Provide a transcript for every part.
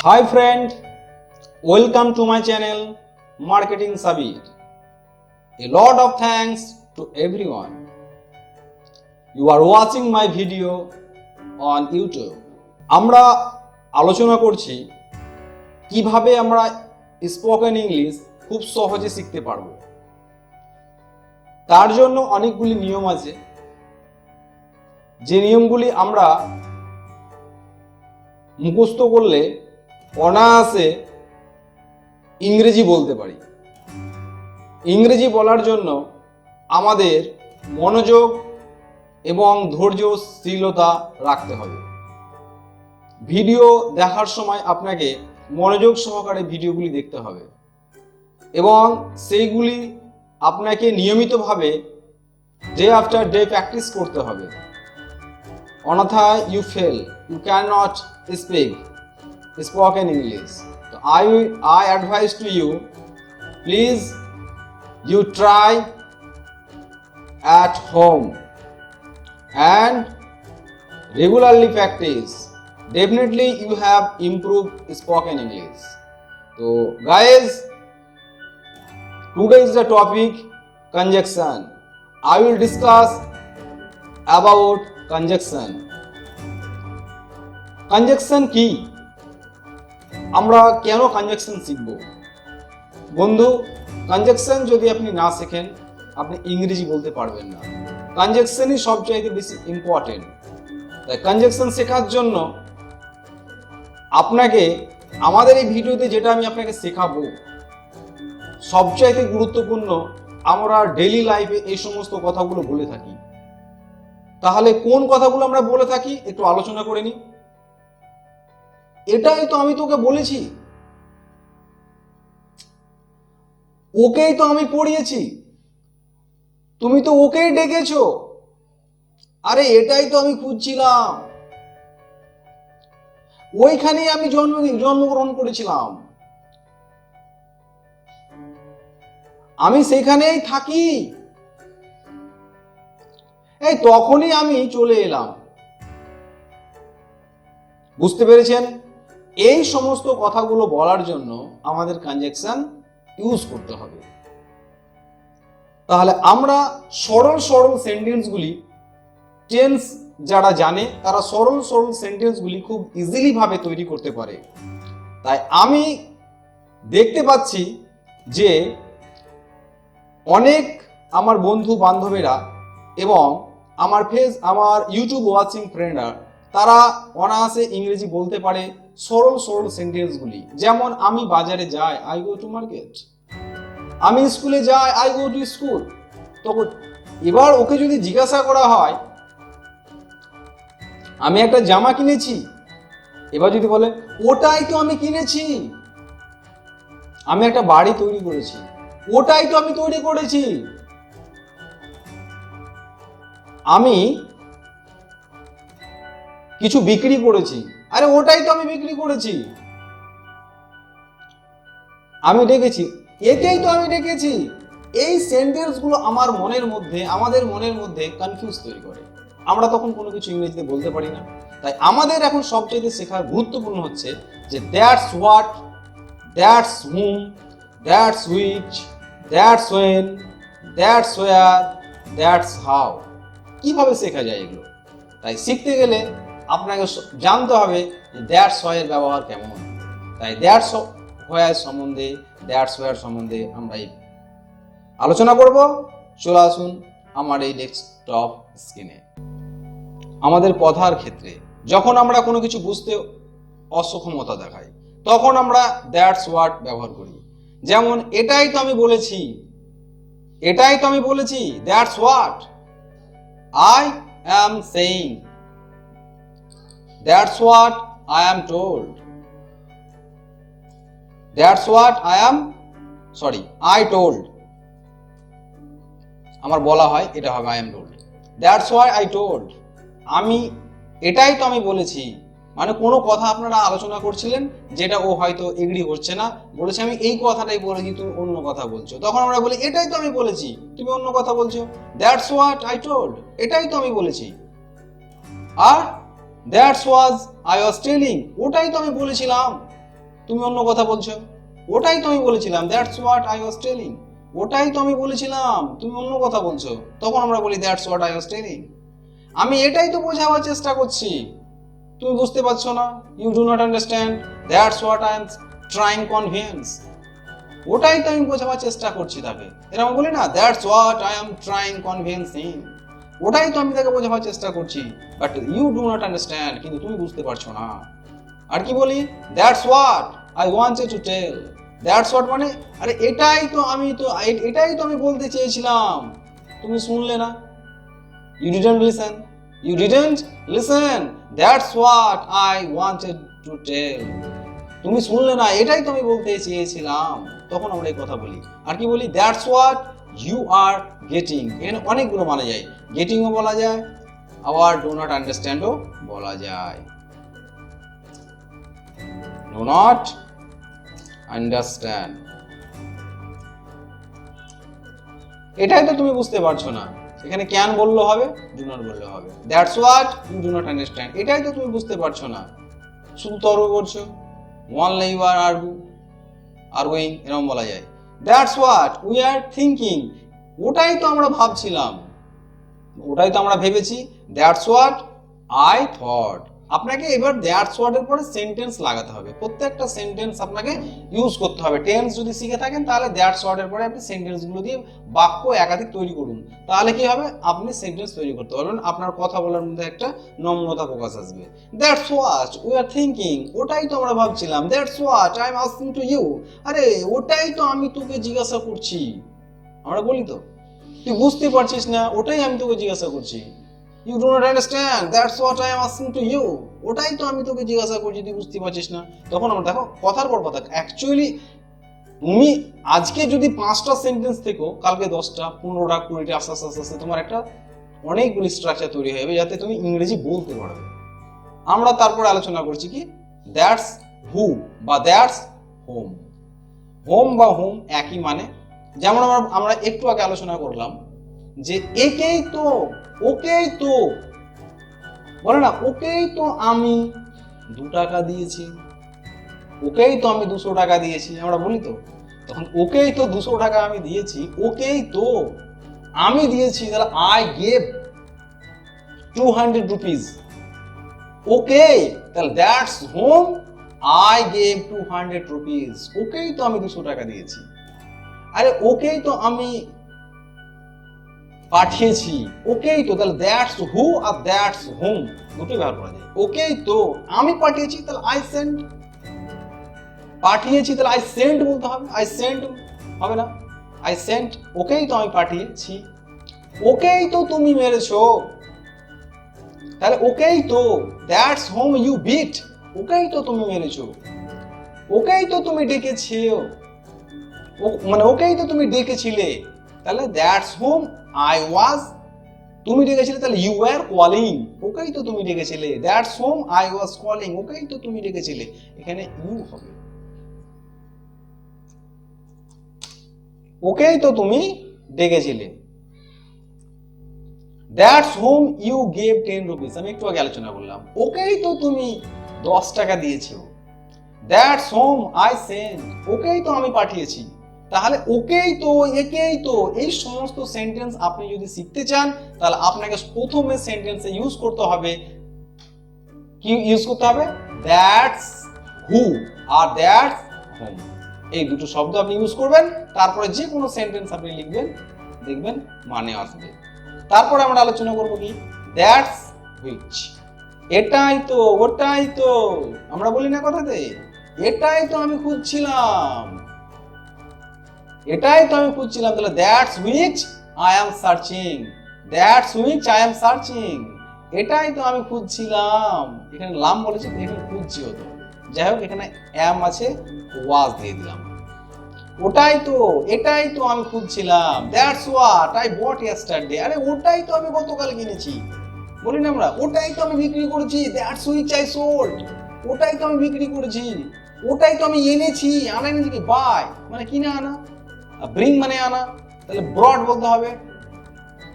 Hi friend, welcome to my channel Marketing SABIR. A lot of thanks to everyone. You are watching my video on YouTube. আমরা আলোচনা করছি কিভাবে আমরা spoken English খুব সহজে শিখতে পারবো। তার জন্য অনেকগুলি নিয়ম আছে, যে নিয়মগুলি আমরা মুখস্থ করলে অনায়াসে ইংরেজি বলতে পারি। ইংরেজি বলার জন্য আমাদের মনোযোগ এবং ধৈর্যশীলতা রাখতে হবে। ভিডিও দেখার সময় আপনাকে মনোযোগ সহকারে ভিডিওগুলি দেখতে হবে এবং সেইগুলি আপনাকে নিয়মিতভাবে ডে আফটার ডে প্র্যাকটিস করতে হবে, অন্যথায় you fail, you can not speak spoken English. So I advise to you, please you try at home and regularly practice. Definitely you have improved spoken English. So guys, today is the topic conjunction. I will discuss about conjunction. Conjunction কি, আমরা কেন conjunction শিখব? বন্ধু, conjunction যদি আপনি না শেখেন আপনি ইংরেজি বলতে পারবেন না। কনজাংশনই সবচাইতে বেশি ইম্পর্টেন্ট। তাই কনজাংশন শেখার জন্য আপনাকে আমাদের এই ভিডিওতে যেটা আমি আপনাকে শেখাবো সবচাইতে গুরুত্বপূর্ণ, আমরা ডেইলি লাইফে এই সমস্ত কথাগুলো বলে থাকি। তাহলে কোন কথাগুলো আমরা বলে থাকি একটু আলোচনা করে নিই। এটাই তো আমি তোকে বলেছি, ওকেই তো আমি পড়িয়েছি, তুমি তো ওকেই ডেকেছো, আরে এটাই তো আমি খুঁজছিলাম, ওইখানেই আমি জন্মগ্রহণ করেছিলাম, আমি সেখানেই থাকি, এই তখনই আমি চলে এলাম। বুঝতে পেরেছেন? এই সমস্ত কথাগুলো বলার জন্য আমাদের কনজাংশন ইউজ করতে হবে। তাহলে আমরা সরল সরল সেন্টেন্সগুলি, টেন্স যারা জানে তারা সরল সরল সেন্টেন্সগুলি খুব ইজিলি ভাবে তৈরি করতে পারে। তাই আমি দেখতে পাচ্ছি যে অনেক আমার বন্ধু বান্ধবেরা এবং আমার ইউটিউব ওয়াচিং ফ্রেন্ডরা তারা অনায়াসে ইংরেজি বলতে পারে সরল সরল সেন্টেন্সগুলি। যেমন আমি বাজারে যাই, আই গো টু মার্কেট, আমি স্কুলে যাই, আই গো টু স্কুল। তো এবার ওকে যদি জিজ্ঞাসা করা হয় আমি একটা জামা কিনেছি, এবার যদি বলে ওটাই তো আমি কিনেছি। আমি একটা বাড়ি তৈরি করেছি, ওটাই তো আমি তৈরি করেছি। আমি কিছু বিক্রি করেছি, আরে ওটাই তো আমি বিক্রি করেছি। আমি ডেকেছি, একেই তো আমি ডেকেছি। এই সেন্টেন্সগুলো আমাদের মনের মধ্যে কনফিউজ তৈরি করে। আমরা তখন কোনো কিছু ইংরেজিতে বলতে পারি না। তাই আমাদের এখন সবচেয়ে শেখার গুরুত্বপূর্ণ হচ্ছে যে that's what, that's whom, that's which, that's when, that's where, that's how. কিভাবে শেখা যায় এগুলো? তাই শিখতে গেলে আপনাকে জানতে হবে যে দ্যাটস হোয়ার এর ব্যবহার কেমন। তাই দ্যাটস হোয়ার সম্বন্ধে, দ্যাটস হোয়ার সম্বন্ধে আমরা আলোচনা করব। চলে আসুন আমার এই ডেস্কটপ স্ক্রিনে। আমাদের কথার ক্ষেত্রে যখন আমরা কোনো কিছু বুঝতে অসক্ষমতা দেখাই তখন আমরা দ্যাটস হোয়াট ব্যবহার করি। যেমন এটাই তো আমি বলেছি, এটাই তো আমি বলেছি, that's what I am saying, that's what I am told, that's what I told, আমার বলা হয় এটা হবে I am told, that's why I told, আমি এটাই তো আমি বলেছি। মানে কোনো কথা আপনারা আলোচনা করছিলেন যেটা ও হয়তো এগ্রি হচ্ছে না, বলেছে আমি এই কথাটাই বলেছি, তুমি অন্য কথা বলছো, তখন আমরা বলি এটাই তো আমি বলেছি, তুমি অন্য কথা বলছো। that's what I told, এটাই তো আমি বলেছি। আর that's was I was telling, ওটাই তো আমি বলেছিলাম। তুমি অন্য কথা বলছো। ওটাই তো আমি বলেছিলাম, that's what I was telling. ওটাই তো আমি বলেছিলাম, তুমি অন্য কথা বলছো। তখন আমরা বলি that's what I was telling. আমি এটাই তো বোঝাবার চেষ্টা করছি, তুমি বুঝতে পারছো না। You do not understand, that's what I am trying convince. ওটাই তো আমি বোঝাবার চেষ্টা করছি তাকে। এরকম বলি না, that's what I am trying convincing. ওটাই তো আমি তাকে বোঝাবার চেষ্টা করছি, but you do not understand, কিন্তু তুমি বুঝতে পারছো না। আর কি বলি, that's what I wanted to tell. That's what মানে, আরে এটাই তো আমি বলতে চেয়েছিলাম, তুমি শুনলে না। You didn't listen, you didn't listen, that's what I wanted to tell. তুমি শুনলে না, এটাই তো আমি বলতে চেয়েছিলাম। তখন আমরা এই কথা বলি। আর কি বলি, that's what you are getting. এখানে অনেকগুলো মানে যায়, গেটিংও বলা যায়, আবার ডু নট আন্ডারস্ট্যান্ডও বলা যায়। ডু নট আন্ডারস্ট্যান্ড, এটাই তো তুমি বুঝতে পারছো না। এখানে ক্যান বললে হবে, ডু নট বললে হবে। That's what you do not understand, এটাই তো তুমি বুঝতে পারছো না, শুধু তর্ক করছো। ওয়ানলি ইউ আর আর্গুইং, এরকম বলা যায়। That's what we are thinking, ওটাই তো আমরা ভাবছিলাম, ওটাই তো আমরা ভেবেছি। That's what I thought. আপনাকে এবার দ্যাটস হোয়াট এর পরে সেন্টেন্স লাগাতে হবে, প্রত্যেকটা সেন্টেন্স আপনাকে ইউজ করতে হবে। টেন্স যদি শিখে থাকেন তাহলে দ্যাটস হোয়াট এর পরে আপনি সেন্টেন্সগুলো দিয়ে বাক্য একাধিক তৈরি করুন, তাহলে কি হবে, আপনি সেন্টেন্স তৈরি করতে পারবেন, আপনার কথা বলার মধ্যে একটা নম্রতা প্রকাশ আসবে। That's what we are thinking, ওটাই তো আমরা ভাবছিলাম। That's what I am asking to you, আরে ওটাই তো আমি তোকে জিজ্ঞাসা করছি। আমরা বলি তো, তুই বুঝতে পারছিস না, ওটাই আমি তোকে জিজ্ঞাসা করছি। You do not understand, that's what I am asking to you, ওটাই তো আমি তোকে জিজ্ঞাসা করছি, তুই বুঝতে পারছিস না। তখন আমরা দেখো কথার পর কথা, অ্যাকচুয়ালি তুমি আজকে যদি 5টা সেন্টেন্স থেকো, কালকে 10টা, 15টা, 20টা, আস্তে আস্তে আস্তে আস্তে তোমার একটা অনেকগুলি স্ট্রাকচার তৈরি হয়ে যাবে, যাতে তুমি ইংরেজি বলতে পারবে। আমরা তারপরে আলোচনা করছি কি, দ্যাটস হু বা দ্যাটস হোম। হোম বা হোম একই মানে। যেমন আমরা একটু আগে আলোচনা করলাম যে একেই তো, ওকেই তো, বলে না, ওকেই তো আমি 2 টাকা দিয়েছি, ওকেই তো আমি 200 টাকা দিয়েছি, আমরা বলি তো। তখন ওকেই তো 200 টাকা আমি দিয়েছি, ওকেই তো আমি দিয়েছি, তাহলে আই গেভ 200 রুপিস। ওকে, তাহলে that's whom I gave 200 rupees. ওকেই তো আমি 200 টাকা দিয়েছি। আরে ওকেই তো আমি পাঠিয়েছি, ওকেই তো, তাহলে দ্যাটস হু আর দ্যাটস হোম দুটোই ব্যবহার করা যায়। ওকেই তো আমি পাঠিয়েছি, তাহলে আই সেন্ড। পাঠিয়েছি তাহলে আই সেন্ড বলতে হবে, আই সেন্ড হবে না, আই সেন্ট। ওকেই তো আমি পাঠিয়েছি। ওকেই তো তুমি মেরেছো, তাহলে ওকেই তো, দ্যাটস হোম ইউ বিট। ওকেই তো তুমি মেরেছো, ওকেই তো তুমি ডেকেছো, মানে ওকেই তো তুমি ডেকেছিলে, তাহলে দ্যাটস হোম আই ওয়াজ। তুমি ডেকেছিলে, তাহলে ইউ ওয়্যার কলিং। ওকেই তো তুমি ডেকেছিলে, that's whom I was calling. ওকেই তো তুমি ডেকেছিলে, এখানে ইউ হবে। ওকেই তো তুমি ডেকেছিলে, that's whom you gave 10 rupees. আমি একটু আগে আলোচনা করলাম, ওকেই তো তুমি 10 টাকা দিয়েছো, দ্যাটস হোম আই সেন্ট। ওকেই তো আমি পাঠিয়েছি। তাহলে ওকেই তো, একেই তো, এই সমস্ত সেন্টেন্স আপনি যদি শিখতে চান, তাহলে আপনাকে প্রথমে সেন্টেন্সে ইউজ করতে হবে, কি ইউজ করতে হবে, দ্যাটস হু আর দ্যাটস হোম। এই দুটো শব্দ আপনি ইউজ করবেন, তারপরে যে কোনো সেন্টেন্স আপনি লিখবেন, দেখবেন মানে আসবে। তারপরে আমরা আলোচনা করব কি, দ্যাটস হুইচ। এটাই তো, ওটাই তো, আমরা বলি না কথাতে, এটাই তো আমি খুঁজছিলাম, এটাই তো আমি খুঁজছিলাম। তাহলে that's which I am searching, that's which I am searching, এটাই তো আমি খুঁজছিলাম। এখানে লাম বলেছে, এখানে খুঁজছি হতো, যাই হোক এখানে অ্যাম আছে, ওয়াজ দিয়ে দিলাম। ওটাই তো, এটাই তো আমি খুঁজছিলাম, that's what I bought yesterday. আরে ওটাই তো আমি গতকাল কিনেছি, বলি না আমরা, ওটাই তো আমি বিক্রি করেছি, দ্যাটস হুইচ আই সোল্ড। ওটাই তো আমি বিক্রি করেছি, ওটাই তো আমি এনেছি। আনা এনেছি কি, বাই মানে কিনে আনা, ব্রিং মানে আনা, তাহলে ব্রড বলতে হবে,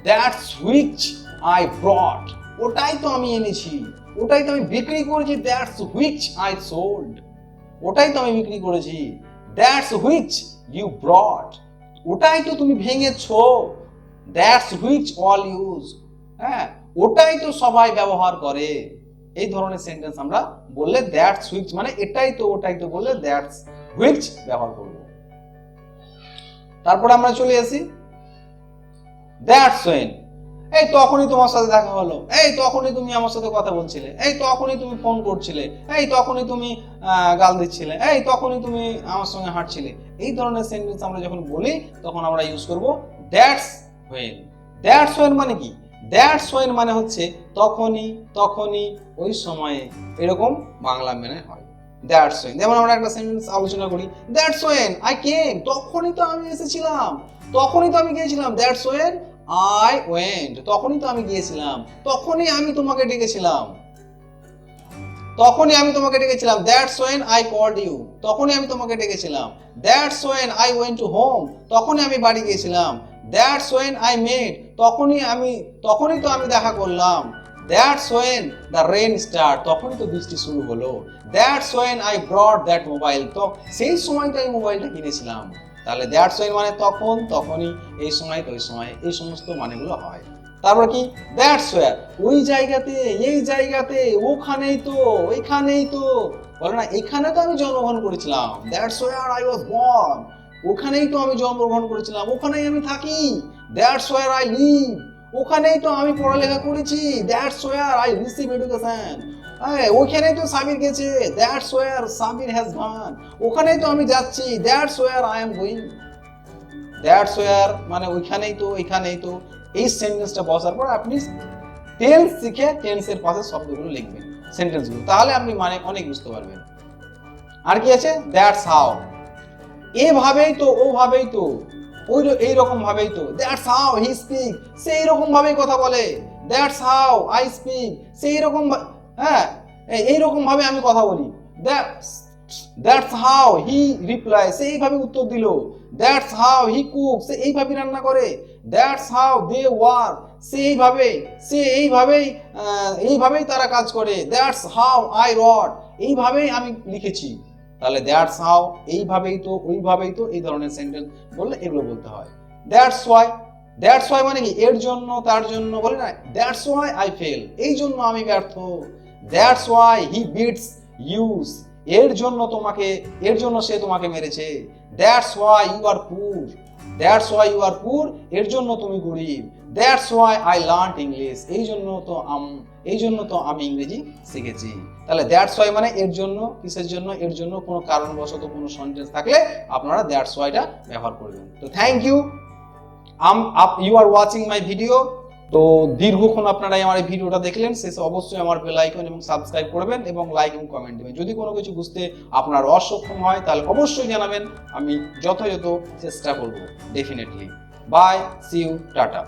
দ্যাটস হুইচ আই ব্রড। ওটাই তো আমি এনেছি, ওটাই তো আমি বিক্রি করেছি, দ্যাটস হুইচ আই সোল্ড। ওটাই তো আমি বিক্রি করেছি। দ্যাটস হুইচ ইউ ব্রট, ওটাই তো তুমি ভেঙেছো। দ্যাটস হুইচ অল ইউজ, হ্যাঁ ওটাই তো সবাই ব্যবহার করে। এই ধরনের সেন্টেন্স আমরা বললে দ্যাটস হুইচ মানে এটাই তো ওটাই তো বললে দ্যাটস হুইচ ব্যবহার করব। তারপরে আমরা চলে আসি দ্যাটস ওয়েন, এই তখনই তোমার সাথে দেখা হলো, এই তখনই তুমি আমার সাথে কথা বলছিলে, এই তখনই তুমি ফোন করছিলে, এই তখনই তুমি গাল দিচ্ছিলে, এই তখনই তুমি আমার সঙ্গে হাঁটছিলে। এই ধরনের সেন্টেন্স আমরা যখন বলি তখন আমরা ইউজ করব দ্যাটস ওয়েন। দ্যাটস ওয়েন মানে কি? দ্যাটস ওয়েন মানে হচ্ছে তখনই, তখনই, ওই সময়ে, এরকম বাংলা মেনে হয় দ্যাটস ওয়েন। যেমন আমরা একটা সেন্টেন্স আলোচনা করি, দ্যাটস ওয়েন আই কেম, তখনই তো আমি এসেছিলাম, তখনই তো আমি গিয়েছিলাম। দ্যাটস ওয়েন I went, তখনই তো আমি গিয়েছিলাম, তখনই আমি তোমাকে ডেকেছিলাম, তখনই আমি তোমাকে ডেকেছিলাম। That's when I called you, তখনই আমি তোমাকে ডেকেছিলাম। That's when I went to home, তখনই আমি বাড়ি গিয়েছিলাম। দ্যাটস ওয়েন আই মেট, তখনই তো আমি দেখা করলাম। That's when the rain start, তখনই তো বৃষ্টি শুরু হলো। That's when I brought that mobile, তো সেই সময়টা এই মোবাইলটা কিনেছিলাম। তাহলে দ্যাটস ওয়েন মানে তখন, তখনই, এই সময় তো ওই সময়, এই সমস্ত মানেগুলো হয়। তারপর কি দ্যাটস ওয়্যার, ওই জায়গাতে, এই জায়গাতে, ওখানেই তো, ওইখানেই তো, বলে না এখানে তো আমি জন্মগ্রহণ করেছিলাম। That's where I was born, ওখানেই তো আমি জন্মগ্রহণ করেছিলাম, ওখানেই আমি থাকি। দ্যাটস ওয়্যার আই লিভ, ওখানেই তো আমি পড়ালেখা করেছি। That's where I receive education, ওখানেই তো সাবির গেছে। That's where Sabir has gone, ওখানেই তো আমি যাচ্ছি। That's where I am going. That's where মানে ওইখানেই তো, এখানেই তো। এই সেন্টেন্সটা বসার পর আপনি টেন্স শিখে টেন্সের পাশে শব্দগুলো লিখবেন, সেন্টেন্সগুলো, তাহলে আপনি মানে অনেক বুঝতে পারবেন। আর কি আছে? দ্যাটস হাউ, এভাবেই তো, ওভাবেই তো, ওই এইরকম ভাবেই তো। দ্যাটস হাউ হি স্পিক, সেই রকম ভাবেই কথা বলে। দ্যাটস হাউ আই স্পিক, সেই রকম, হ্যাঁ এইরকম ভাবে আমি কথা বলি। দ্যাটস হাউ হি রিপ্লাই, সেইভাবে উত্তর দিল। দ্যাটস হাউ হি কুক, সে এইভাবে রান্না করে। দ্যাটস হাউ দে ওয়ার্ক, এইভাবেই তারা কাজ করে। দ্যাটস হাউ আই রট, এইভাবেই আমি লিখেছি। তাহলে দ্যাটস হাউ, এইভাবেই তো, ওইভাবেই তো, এই ধরনের সেন্টেন্স বললে এগুলো বলতে হয়। দ্যাটস ওয়াই, দ্যাটস ওয়াই মানে কি? এর জন্য, তার জন্য, বলে না দ্যাটস ওয়াই আই ফেল, এই জন্য আমি ব্যর্থ। That's why he beats us, এর জন্য সে তোমাকে মেরেছে। দ্যাটস ওয়াই ইউ আর পুর, দ্যাটস ওয়াই ইউ আর পুর, এর জন্য তুমি গরিব। That's why I learned English, এই জন্য তো আমি ইংরেজি শিখেছি। তাহলে দ্যাটস ওয়াই মানে এর জন্য, কিসের জন্য? এর জন্য কোনো কারণবশত কোনো সেন্টেন্স থাকলে আপনারা দ্যাটস ওয়াইটা ব্যবহার করবেন। তো thank you, you are watching my video. তো দীর্ঘক্ষণ আপনারা আমার এই ভিডিওটা দেখলেন, শেষে অবশ্যই আমার বেল আইকন এবং সাবস্ক্রাইব করবেন এবং লাইক এবং কমেন্ট দেবেন। যদি কোনো কিছু বুঝতে আপনার অসক্ষম হয় তাহলে অবশ্যই জানাবেন, আমি যথাযথ চেষ্টা করব definitely. Bye, see you, tata.